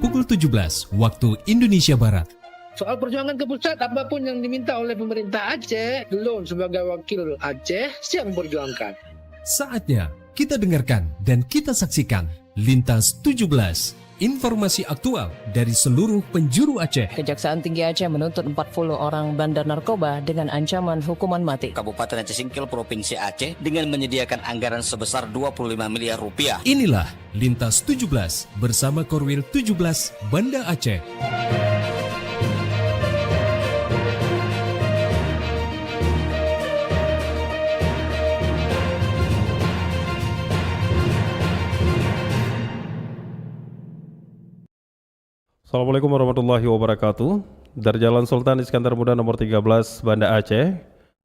pukul 17 waktu Indonesia Barat. Soal perjuangan ke pusat, apapun yang diminta oleh pemerintah Aceh, Lon sebagai wakil Aceh siap memperjuangkan. Saatnya kita dengarkan dan kita saksikan Lintas 17, informasi aktual dari seluruh penjuru Aceh. Kejaksaan Tinggi Aceh menuntut 40 orang bandar narkoba dengan ancaman hukuman mati. Kabupaten Aceh Singkil Provinsi Aceh dengan menyediakan anggaran sebesar 25 miliar rupiah. Inilah Lintas 17 bersama Korwil 17 Banda Aceh. Assalamualaikum warahmatullahi wabarakatuh. Dari Jalan Sultan Iskandar Muda nomor 13 Banda Aceh,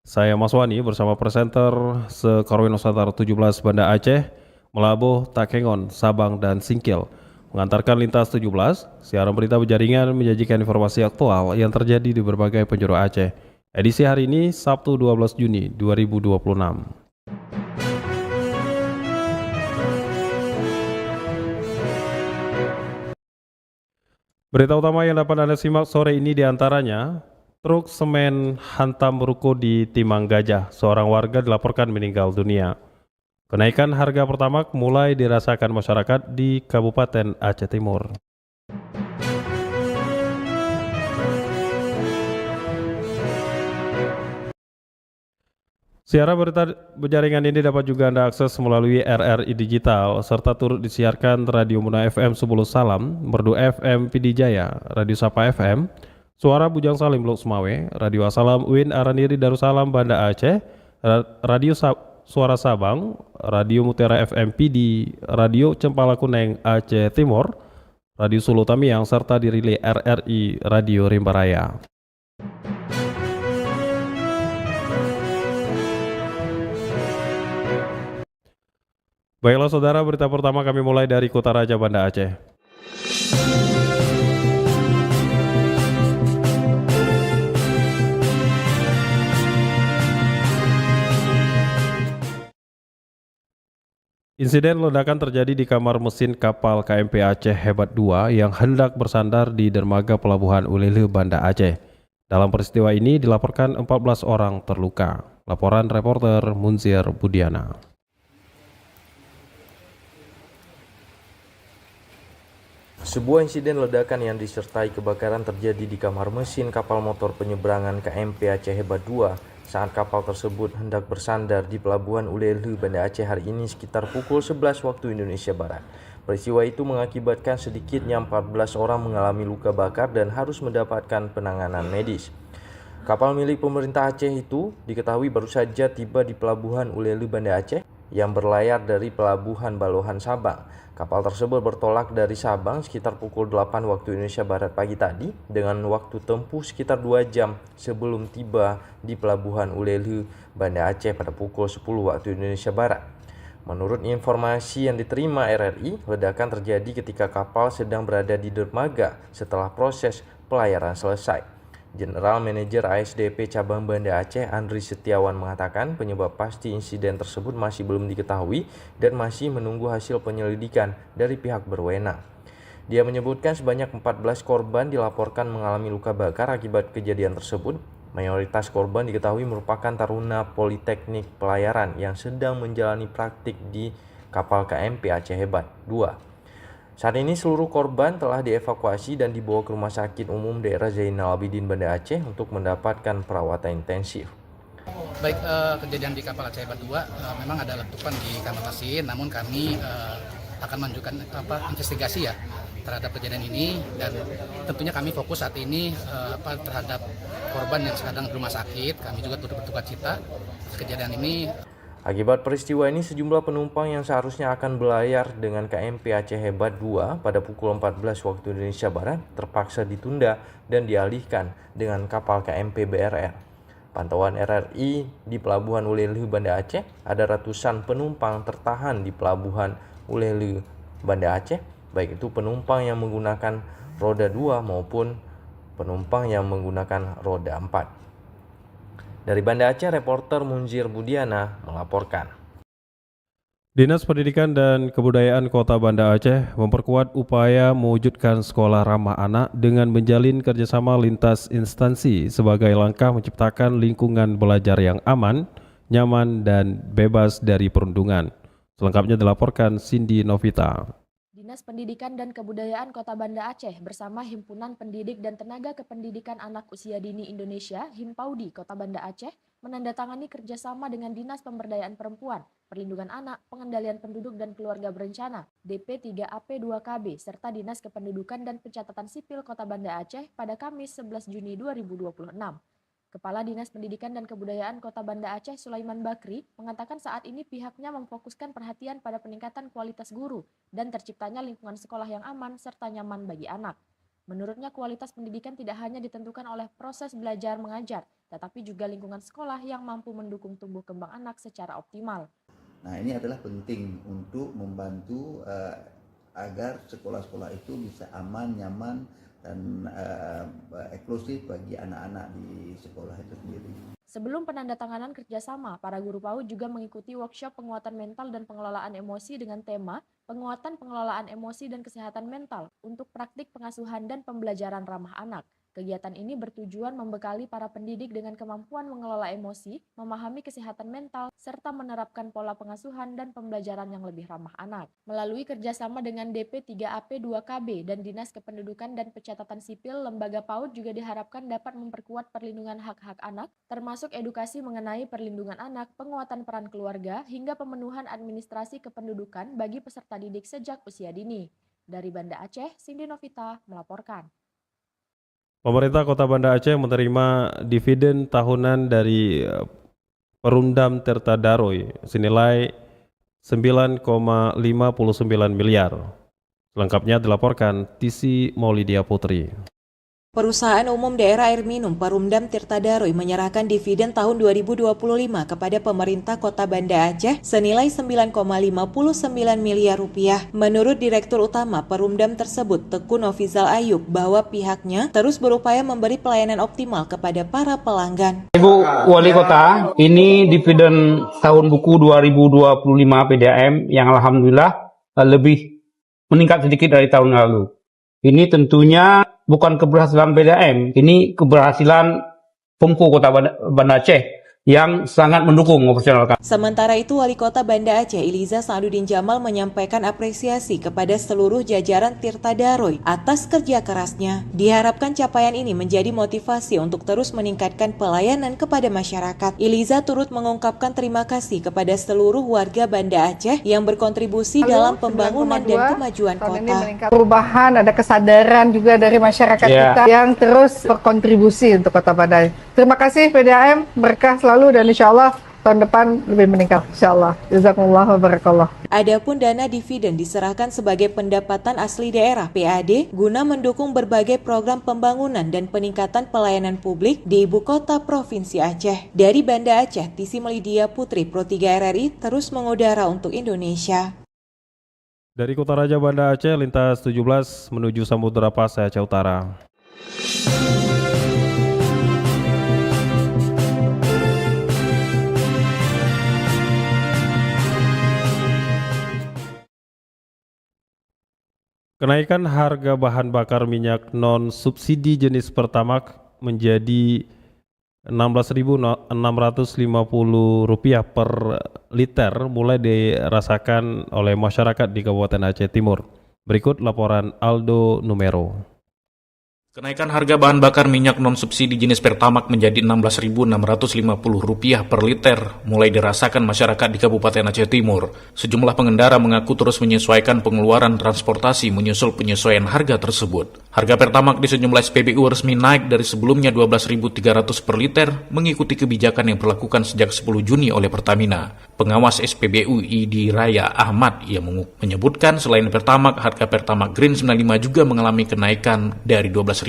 saya Mas Wani bersama presenter Sekorwil Nusantara 17 Banda Aceh, Melabuh, Takengon, Sabang, dan Singkil mengantarkan Lintas 17, siaran berita berjaringan menyajikan informasi aktual yang terjadi di berbagai penjuru Aceh. Edisi hari ini Sabtu 12 Juni 2026. Berita utama yang dapat Anda simak sore ini diantaranya, truk semen hantam ruko di Timang Gajah, seorang warga dilaporkan meninggal dunia. Kenaikan harga Pertamax mulai dirasakan masyarakat di Kabupaten Aceh Timur. Siaran berita berjaringan ini dapat juga Anda akses melalui RRI Digital, serta turut disiarkan Radio Muna FM 10 Salam, Merdu FM Pidi Jaya, Radio Sapa FM, Suara Bujang Salim Blok Sumawe, Radio Asalam Uin Araniri Darussalam Banda Aceh, Radio Suara Sabang, Radio Mutiara FM Pidi, Radio Cempala Kuneng Aceh Timur, Radio Sulu Tamiang, serta dirilai RRI Radio Rimbaraya. Baiklah saudara, berita pertama kami mulai dari Kota Raja Banda Aceh. Insiden ledakan terjadi di kamar mesin kapal KMP Aceh Hebat 2 yang hendak bersandar di dermaga pelabuhan Ulele Banda Aceh. Dalam peristiwa ini dilaporkan 14 orang terluka. Laporan reporter Munzir Budiana. Sebuah insiden ledakan yang disertai kebakaran terjadi di kamar mesin kapal motor penyeberangan KMP Aceh Hebat 2 saat kapal tersebut hendak bersandar di pelabuhan Ulele Banda Aceh hari ini sekitar pukul 11 waktu Indonesia Barat. Peristiwa itu mengakibatkan sedikitnya 14 orang mengalami luka bakar dan harus mendapatkan penanganan medis. Kapal milik pemerintah Aceh itu diketahui baru saja tiba di pelabuhan Ulele Banda Aceh yang berlayar dari pelabuhan Balohan Sabang. Kapal tersebut bertolak dari Sabang sekitar pukul 8 waktu Indonesia Barat pagi tadi dengan waktu tempuh sekitar 2 jam sebelum tiba di pelabuhan Ulele Banda Aceh pada pukul 10 waktu Indonesia Barat. Menurut informasi yang diterima RRI, ledakan terjadi ketika kapal sedang berada di dermaga setelah proses pelayaran selesai. General Manager ASDP Cabang Banda Aceh Andri Setiawan mengatakan penyebab pasti insiden tersebut masih belum diketahui dan masih menunggu hasil penyelidikan dari pihak berwenang. Dia menyebutkan sebanyak 14 korban dilaporkan mengalami luka bakar akibat kejadian tersebut. Mayoritas korban diketahui merupakan taruna Politeknik Pelayaran yang sedang menjalani praktik di kapal KMP Aceh Hebat 2. Saat ini seluruh korban telah dievakuasi dan dibawa ke Rumah Sakit Umum Daerah Zainal Abidin Banda Aceh untuk mendapatkan perawatan intensif. Baik, kejadian di kapal Aceh Hebat 2 memang ada letupan di kamar mesin, namun kami akan menunjukkan investigasi ya terhadap kejadian ini, dan tentunya kami fokus saat ini terhadap korban yang sedang di rumah sakit. Kami juga turut berduka cita kejadian ini. Akibat peristiwa ini sejumlah penumpang yang seharusnya akan berlayar dengan KMP Aceh Hebat 2 pada pukul 14 waktu Indonesia Barat terpaksa ditunda dan dialihkan dengan kapal KMP BRR. Pantauan RRI di Pelabuhan Ulele Banda Aceh, ada ratusan penumpang tertahan di Pelabuhan Ulele Banda Aceh, baik itu penumpang yang menggunakan roda 2 maupun penumpang yang menggunakan roda 4. Dari Banda Aceh, reporter Munzir Budiana melaporkan. Dinas Pendidikan dan Kebudayaan Kota Banda Aceh memperkuat upaya mewujudkan sekolah ramah anak dengan menjalin kerjasama lintas instansi sebagai langkah menciptakan lingkungan belajar yang aman, nyaman, dan bebas dari perundungan. Selengkapnya dilaporkan Cindy Novita. Dinas Pendidikan dan Kebudayaan Kota Banda Aceh bersama Himpunan Pendidik dan Tenaga Kependidikan Anak Usia Dini Indonesia (Himpaudi) Kota Banda Aceh menandatangani kerjasama dengan Dinas Pemberdayaan Perempuan, Perlindungan Anak, Pengendalian Penduduk dan Keluarga Berencana (DP3AP2KB) serta Dinas Kependudukan dan Pencatatan Sipil Kota Banda Aceh pada Kamis 11 Juni 2026. Kepala Dinas Pendidikan dan Kebudayaan Kota Banda Aceh Sulaiman Bakri mengatakan saat ini pihaknya memfokuskan perhatian pada peningkatan kualitas guru dan terciptanya lingkungan sekolah yang aman serta nyaman bagi anak. Menurutnya kualitas pendidikan tidak hanya ditentukan oleh proses belajar mengajar, tetapi juga lingkungan sekolah yang mampu mendukung tumbuh kembang anak secara optimal. Nah, ini adalah penting untuk membantu agar sekolah-sekolah itu bisa aman, nyaman, dan eksklusif bagi anak-anak di sekolah itu sendiri. Sebelum penandatanganan kerjasama, para guru PAUD juga mengikuti workshop penguatan mental dan pengelolaan emosi dengan tema Penguatan Pengelolaan Emosi dan Kesehatan Mental untuk praktik pengasuhan dan pembelajaran ramah anak. Kegiatan ini bertujuan membekali para pendidik dengan kemampuan mengelola emosi, memahami kesehatan mental, serta menerapkan pola pengasuhan dan pembelajaran yang lebih ramah anak. Melalui kerjasama dengan DP3AP2KB dan Dinas Kependudukan dan Pencatatan Sipil, lembaga PAUD juga diharapkan dapat memperkuat perlindungan hak-hak anak, termasuk edukasi mengenai perlindungan anak, penguatan peran keluarga, hingga pemenuhan administrasi kependudukan bagi peserta didik sejak usia dini. Dari Banda Aceh, Cindy Novita melaporkan. Pemerintah Kota Banda Aceh menerima dividen tahunan dari Perumdam Tirta Daroy senilai 9,59 miliar. Selengkapnya dilaporkan Tisi Maulidia Putri. Perusahaan Umum Daerah Air Minum Perumdam Tirta Daroy menyerahkan dividen tahun 2025 kepada pemerintah Kota Banda Aceh senilai 9,59 miliar rupiah. Menurut Direktur Utama Perumdam tersebut, Teku Novizal Ayub, bahwa pihaknya terus berupaya memberi pelayanan optimal kepada para pelanggan. Ibu Wali Kota, ini dividen tahun buku 2025 PDAM yang alhamdulillah lebih meningkat sedikit dari tahun lalu. Ini tentunya bukan keberhasilan PDAM, ini keberhasilan Pemko Kota Banda Aceh yang sangat mendukung operasional kami. Sementara itu, Wali Kota Banda Aceh Iliza Sa'aduddin Jamal menyampaikan apresiasi kepada seluruh jajaran Tirta Daroy atas kerja kerasnya. Diharapkan capaian ini menjadi motivasi untuk terus meningkatkan pelayanan kepada masyarakat. Iliza turut mengungkapkan terima kasih kepada seluruh warga Banda Aceh yang berkontribusi dalam pembangunan dan kemajuan kota. Perubahan, ada kesadaran juga dari masyarakat kita yang terus berkontribusi untuk Kota Banda. Terima kasih PDAM, berkah selalu dan insya Allah tahun depan lebih meningkat, insya Allah. Jazakumullah wa barakallah. Adapun dana dividen diserahkan sebagai pendapatan asli daerah (PAD) guna mendukung berbagai program pembangunan dan peningkatan pelayanan publik di ibu kota Provinsi Aceh. Dari Banda Aceh, Tisi Maulidia Putri, Pro 3 RRI, terus mengudara untuk Indonesia. Dari Kota Raja Banda Aceh, lintas 17 menuju Samudra Pasai Aceh Utara. Kenaikan harga bahan bakar minyak non-subsidi jenis Pertamax menjadi Rp16.650 per liter mulai dirasakan oleh masyarakat di Kabupaten Aceh Timur. Berikut laporan Aldo Numero. Kenaikan harga bahan bakar minyak non-subsidi jenis Pertamax menjadi Rp16.650 per liter mulai dirasakan masyarakat di Kabupaten Aceh Timur. Sejumlah pengendara mengaku terus menyesuaikan pengeluaran transportasi menyusul penyesuaian harga tersebut. Harga Pertamax di sejumlah SPBU resmi naik dari sebelumnya Rp12.300 per liter mengikuti kebijakan yang diberlakukan sejak 10 Juni oleh Pertamina. Pengawas SPBU ID Raya Ahmad yang menyebutkan selain Pertamax, harga Pertamax Green 95 juga mengalami kenaikan dari Rp12.900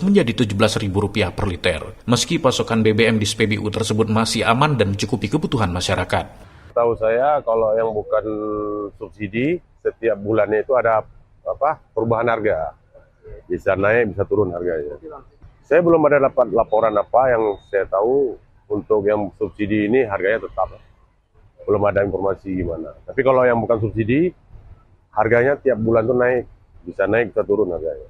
menjadi Rp17.000 per liter. Meski pasokan BBM di SPBU tersebut masih aman dan mencukupi kebutuhan masyarakat. Tahu saya kalau yang bukan subsidi setiap bulannya itu ada perubahan harga. Bisa naik, bisa turun harganya. Saya belum ada dapat laporan apa, yang saya tahu untuk yang subsidi ini harganya tetap. belum ada informasi gimana. Tapi kalau yang bukan subsidi, harganya tiap bulan tuh naik, bisa naik, bisa turun harganya.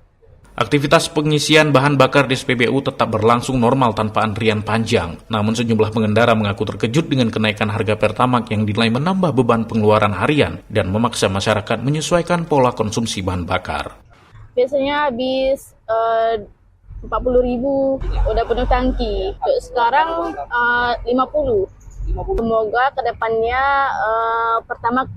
Aktivitas pengisian bahan bakar di SPBU tetap berlangsung normal tanpa antrian panjang. Namun sejumlah pengendara mengaku terkejut dengan kenaikan harga Pertamax yang dinilai menambah beban pengeluaran harian dan memaksa masyarakat menyesuaikan pola konsumsi bahan bakar. Biasanya habis 40.000 udah penuh tangki. Sekarang 50. Semoga kedepannya Pertamax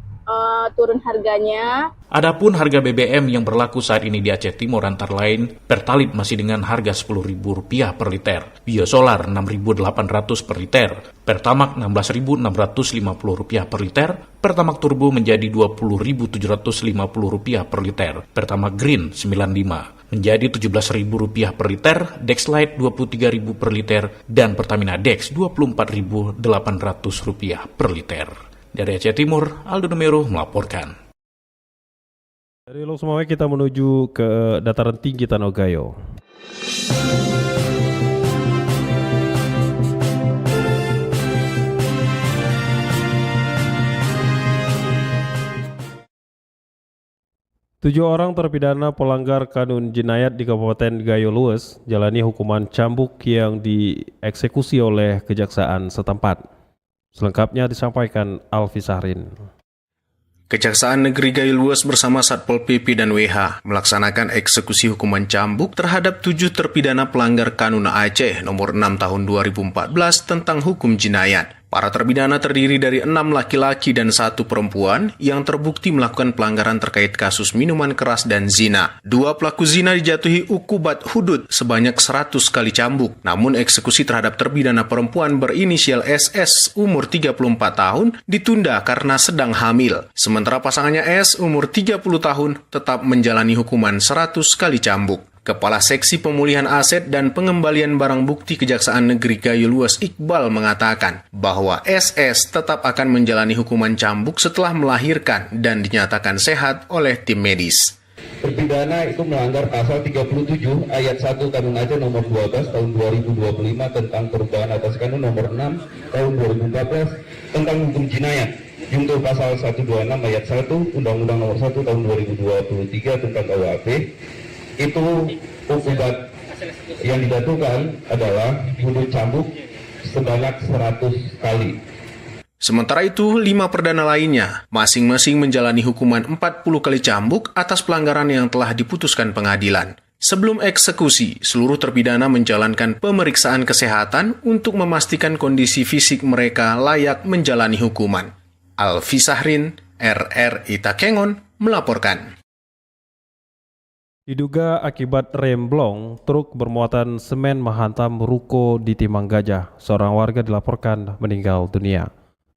turun harganya. Adapun harga BBM yang berlaku saat ini di Aceh Timur antara lain, Pertalite masih dengan harga Rp10.000 per liter, Biosolar Rp6.800 per liter, Pertamax Rp16.650 per liter, Pertamax Turbo menjadi Rp20.750 per liter, Pertamax Green 95 menjadi Rp17.000 per liter, Dexlite Rp23.000 per liter, dan Pertamina Dex Rp24.800 per liter. Dari Aceh Timur, Aldo Numero melaporkan. Dari Lok Sumawe kita menuju ke dataran tinggi Tanah Gayo. Tujuh orang terpidana pelanggar kanun jinayat di Kabupaten Gayo Lues jalani hukuman cambuk yang dieksekusi oleh kejaksaan setempat. Selengkapnya disampaikan Alfi Sahrin. Kejaksaan Negeri Gayo Lues bersama Satpol PP dan WH melaksanakan eksekusi hukuman cambuk terhadap 7 terpidana pelanggar Kanun Aceh nomor 6 tahun 2014 tentang hukum jinayat. Para terpidana terdiri dari 6 laki-laki dan 1 perempuan yang terbukti melakukan pelanggaran terkait kasus minuman keras dan zina. 2 pelaku zina dijatuhi ukubat hudud sebanyak 100 kali cambuk. Namun eksekusi terhadap terpidana perempuan berinisial SS umur 34 tahun ditunda karena sedang hamil. Sementara pasangannya S umur 30 tahun tetap menjalani hukuman 100 kali cambuk. Kepala Seksi Pemulihan Aset dan Pengembalian Barang Bukti Kejaksaan Negeri Gayo Lues Iqbal mengatakan bahwa SS tetap akan menjalani hukuman cambuk setelah melahirkan dan dinyatakan sehat oleh tim medis. Terpidana itu melanggar pasal 37 ayat 1 Kanun Aceh nomor 12 tahun 2025 tentang perubahan atas Kanun nomor 6 tahun 2014 tentang hukum jinayat. Junto pasal 126 ayat 1 Undang-Undang nomor 1 tahun 2023 tentang KUHP. Itu ukubat yang dijatuhkan adalah hudud cambuk sebanyak 100 kali. Sementara itu, 5 perdana lainnya masing-masing menjalani hukuman 40 kali cambuk atas pelanggaran yang telah diputuskan pengadilan. Sebelum eksekusi, seluruh terpidana menjalankan pemeriksaan kesehatan untuk memastikan kondisi fisik mereka layak menjalani hukuman. Alfi Sahrin, RRI Takengon, melaporkan. Diduga akibat remblong, truk bermuatan semen menghantam ruko di Timang Gajah. Seorang warga dilaporkan meninggal dunia.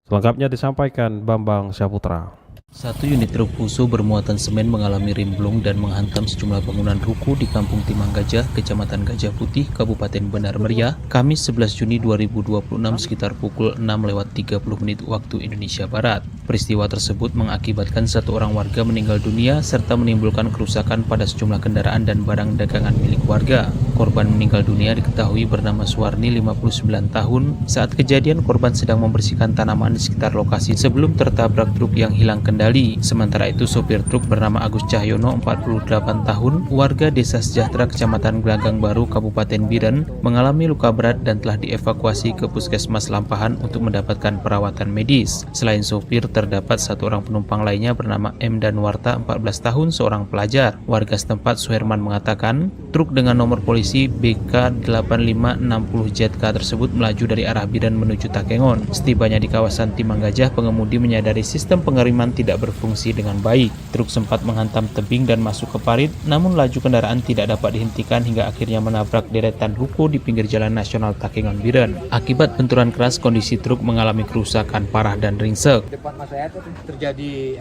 Selengkapnya disampaikan Bambang Syaputra. Satu unit truk fuso bermuatan semen mengalami remblong dan menghantam sejumlah bangunan ruko di Kampung Timang Gajah, Kecamatan Gajah Putih, Kabupaten Bandar Meriah, Kamis 11 Juni 2026 sekitar pukul 6:30 waktu Indonesia Barat. Peristiwa tersebut mengakibatkan 1 orang warga meninggal dunia serta menimbulkan kerusakan pada sejumlah kendaraan dan barang dagangan milik warga. Korban meninggal dunia diketahui bernama Suwarni, 59 tahun. Saat kejadian, korban sedang membersihkan tanaman di sekitar lokasi sebelum tertabrak truk yang hilang kendali. Sementara itu, sopir truk bernama Agus Cahyono, 48 tahun, warga Desa Sejahtera, Kecamatan Gelanggang Baru, Kabupaten Biren, mengalami luka berat dan telah dievakuasi ke Puskesmas Lampahan untuk mendapatkan perawatan medis. Selain sopir, terdapat 1 orang penumpang lainnya bernama M. Danwarta, 14 tahun, seorang pelajar. Warga setempat Suherman mengatakan, truk dengan nomor polisi BK 8560 ZK tersebut melaju dari arah Biren menuju Takengon. Setibanya di kawasan Timang Gajah, pengemudi menyadari sistem pengiriman tidak berfungsi dengan baik. Truk sempat menghantam tebing dan masuk ke parit, namun laju kendaraan tidak dapat dihentikan hingga akhirnya menabrak deretan ruko di pinggir Jalan Nasional Takengon Biren. Akibat benturan keras, kondisi truk mengalami kerusakan parah dan ringsek. Depan mata saya itu terjadi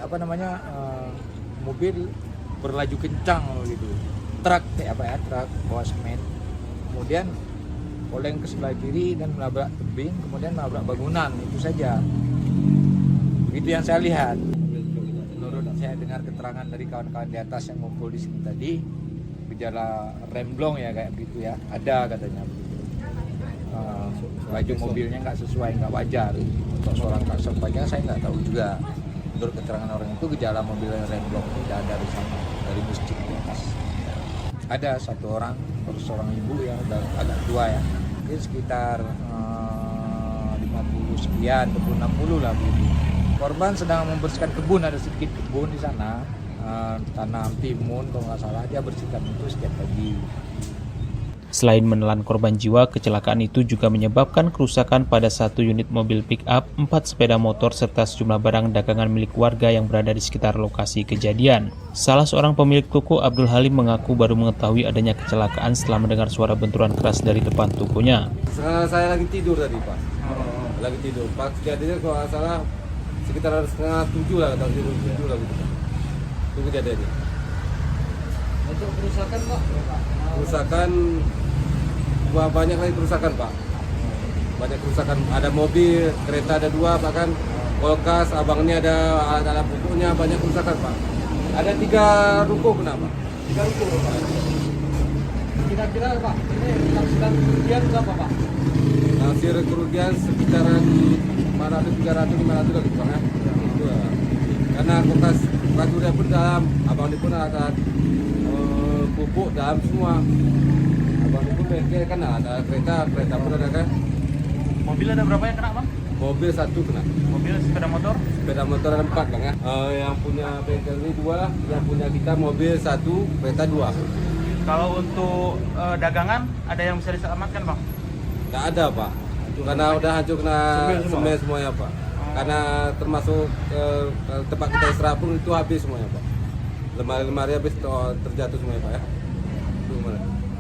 mobil berlaju kencang gitu. Truk truk bawa semen. Kemudian oleng ke sebelah kiri dan menabrak tebing, kemudian menabrak bangunan, itu saja. Itu yang saya lihat. Menurut saya dengar keterangan dari kawan-kawan di atas yang ngumpul di sini tadi, gejala remblong ya kayak begitu ya, ada katanya begitu. laju mobilnya nggak sesuai, nggak wajar. Untuk seorang kasar pajak saya nggak tahu juga. Menurut keterangan orang itu gejala mobil remblong tidak ada di sana, dari masjid di atas. Ada satu orang, seorang ibu yang udah agak tua ya, mungkin sekitar 50 sekian, 60 lah begitu. Korban sedang membersihkan kebun, ada sedikit kebun di sana, tanam timun kalau nggak salah, dia bersihkan itu setiap pagi. Selain menelan korban jiwa, kecelakaan itu juga menyebabkan kerusakan pada 1 unit mobil pick-up, 4 sepeda motor, serta sejumlah barang dagangan milik warga yang berada di sekitar lokasi kejadian. Salah seorang pemilik toko, Abdul Halim, mengaku baru mengetahui adanya kecelakaan setelah mendengar suara benturan keras dari depan tokonya. Saya lagi tidur tadi, Pak. Lagi tidur. Pas kejadiannya kalau nggak salah sekitar 6:30 lah, atau 7 lah gitu. Itu kejadiannya. Untuk kerusakan Pak? Kerusakan banyak lagi kerusakan Pak. Banyak kerusakan, ada mobil, kereta ada 2 bahkan kulkas, abang ini ada pupuknya, banyak kerusakan Pak. Ada 3 ruko kenapa? 3 ruko Pak. Kira-kira Pak, ini hasil kerugian berapa Pak? Hasil kerugian sekitaran 500, 300, 500 lah gitu Pak ya. Karena kulkas udah pun dalam, abang ini pun ada pupuk dalam semua. Abang itu bengkel kan ada kereta pun ada kan. Mobil ada berapa yang kena Bang? Mobil 1 kena. Mobil sepeda motor? Sepeda motor ada 4 Bang ya. Yang punya bengkel ini 2, yang punya kita mobil 1, kereta 2. Kalau untuk dagangan ada yang bisa diselamatkan Bang? Nggak ada Pak. Karena udah hancur kena semen semuanya Pak. Karena termasuk tempat kita istirahat pun itu habis semuanya Pak. Lemari habis terjatuh semuanya Pak ya.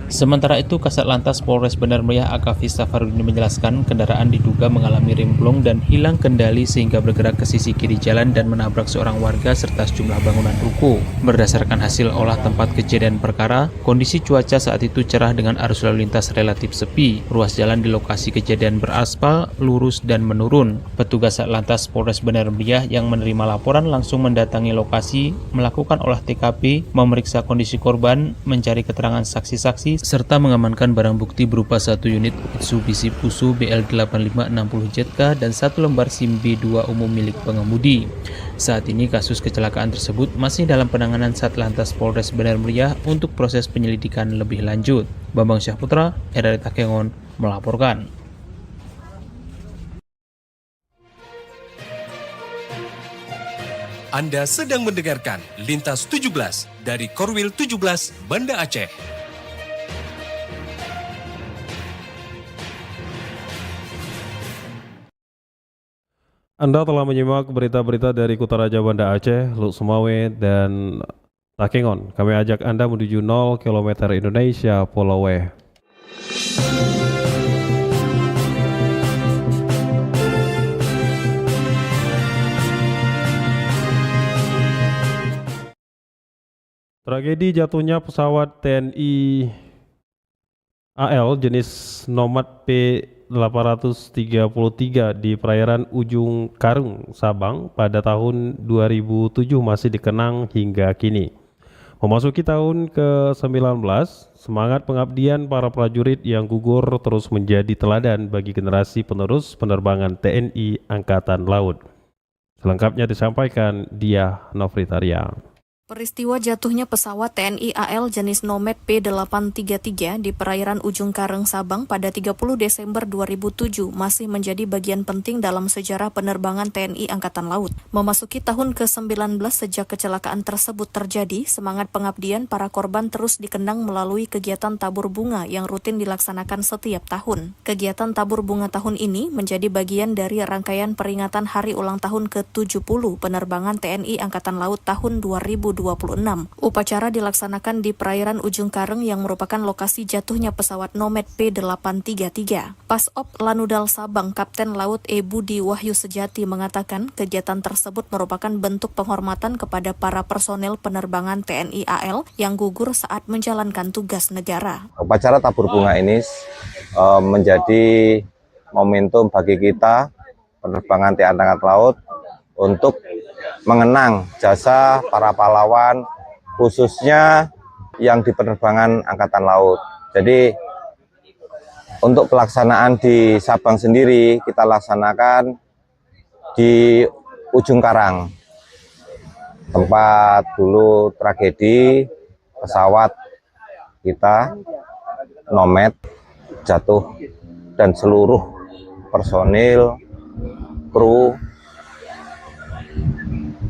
Sementara itu, Kasat Lantas Polres Bandar Meriah AKP Safarudin menjelaskan kendaraan diduga mengalami remblong dan hilang kendali sehingga bergerak ke sisi kiri jalan dan menabrak seorang warga serta sejumlah bangunan ruko. Berdasarkan hasil olah tempat kejadian perkara, kondisi cuaca saat itu cerah dengan arus lalu lintas relatif sepi. Ruas jalan di lokasi kejadian beraspal, lurus dan menurun. Petugas Satlantas Polres Bandar Meriah yang menerima laporan langsung mendatangi lokasi, melakukan olah TKP, memeriksa kondisi korban, mencari keterangan saksi-saksi, serta mengamankan barang bukti berupa 1 unit Mitsubishi Fuso BL8560 ZK dan 1 lembar SIM B2 umum milik pengemudi. Saat ini kasus kecelakaan tersebut masih dalam penanganan Satlantas Polres Bandar Meriah untuk proses penyelidikan lebih lanjut. Bambang Syahputra, RRI Takengon, melaporkan. Anda sedang mendengarkan Lintas 17 dari Korwil 17 Banda Aceh. Anda telah menyimak berita-berita dari Kutaraja Banda Aceh, Luk Sumawe, dan Takengon. Kami ajak Anda menuju 0 km Indonesia, Pulau W. Tragedi jatuhnya pesawat TNI AL jenis Nomad P833 di perairan Ujung Karung, Sabang pada tahun 2007 masih dikenang hingga kini. Memasuki tahun ke-19, semangat pengabdian para prajurit yang gugur terus menjadi teladan bagi generasi penerus penerbangan TNI Angkatan Laut. Selengkapnya disampaikan Diah Novritaria. Peristiwa jatuhnya pesawat TNI AL jenis Nomad P833 di perairan Ujung Kareng, Sabang pada 30 Desember 2007 masih menjadi bagian penting dalam sejarah penerbangan TNI Angkatan Laut. Memasuki tahun ke-19 sejak kecelakaan tersebut terjadi, semangat pengabdian para korban terus dikenang melalui kegiatan tabur bunga yang rutin dilaksanakan setiap tahun. Kegiatan tabur bunga tahun ini menjadi bagian dari rangkaian peringatan hari ulang tahun ke-70 penerbangan TNI Angkatan Laut tahun 2026. Upacara dilaksanakan di perairan Ujung Kareng yang merupakan lokasi jatuhnya pesawat Nomad P833. Pasop Lanudal Sabang, Kapten Laut E. Budi Wahyu Sejati mengatakan kegiatan tersebut merupakan bentuk penghormatan kepada para personel penerbangan TNI AL yang gugur saat menjalankan tugas negara. Upacara tabur bunga ini menjadi momentum bagi kita penerbangan TNI Angkatan Laut untuk mengenang jasa para pahlawan khususnya yang di penerbangan Angkatan Laut. Jadi Untuk pelaksanaan di Sabang sendiri kita laksanakan di Ujung Karang, tempat dulu tragedi pesawat kita Nomad jatuh dan seluruh personil kru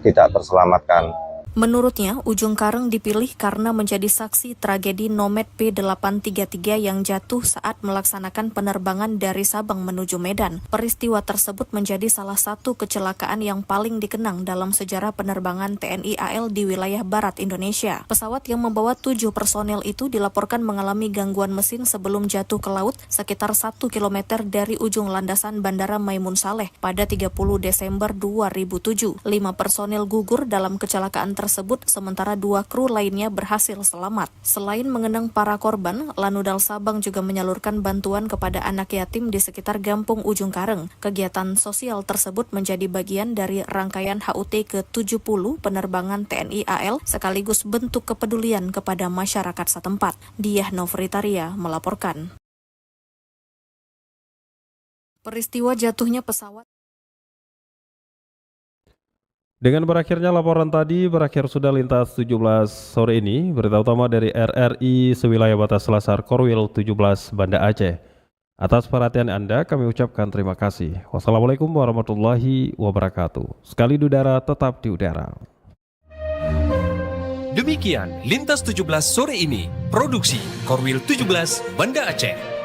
tidak terselamatkan. Menurutnya, Ujung Karang dipilih karena menjadi saksi tragedi Nomad P833 yang jatuh saat melaksanakan penerbangan dari Sabang menuju Medan. Peristiwa tersebut menjadi salah satu kecelakaan yang paling dikenang dalam sejarah penerbangan TNI AL di wilayah barat Indonesia. Pesawat yang membawa 7 personel itu dilaporkan mengalami gangguan mesin sebelum jatuh ke laut sekitar 1 km dari ujung landasan Bandara Maimun Saleh pada 30 Desember 2007. 5 personel gugur dalam kecelakaan tersebut, sementara 2 kru lainnya berhasil selamat. Selain mengenang para korban, Lanudal Sabang juga menyalurkan bantuan kepada anak yatim di sekitar Gampung Ujung Karang. Kegiatan sosial tersebut menjadi bagian dari rangkaian HUT ke-70 penerbangan TNI AL sekaligus bentuk kepedulian kepada masyarakat setempat. Diah Novritaria melaporkan. Peristiwa jatuhnya pesawat. Dengan berakhirnya laporan tadi, berakhir sudah Lintas 17 sore ini. Berita utama dari RRI sewilayah batas Selasar Korwil 17 Banda Aceh. Atas perhatian Anda kami ucapkan terima kasih. Wassalamualaikum warahmatullahi wabarakatuh. Sekali di udara, tetap di udara. Demikian Lintas 17 sore ini. Produksi Korwil 17 Banda Aceh.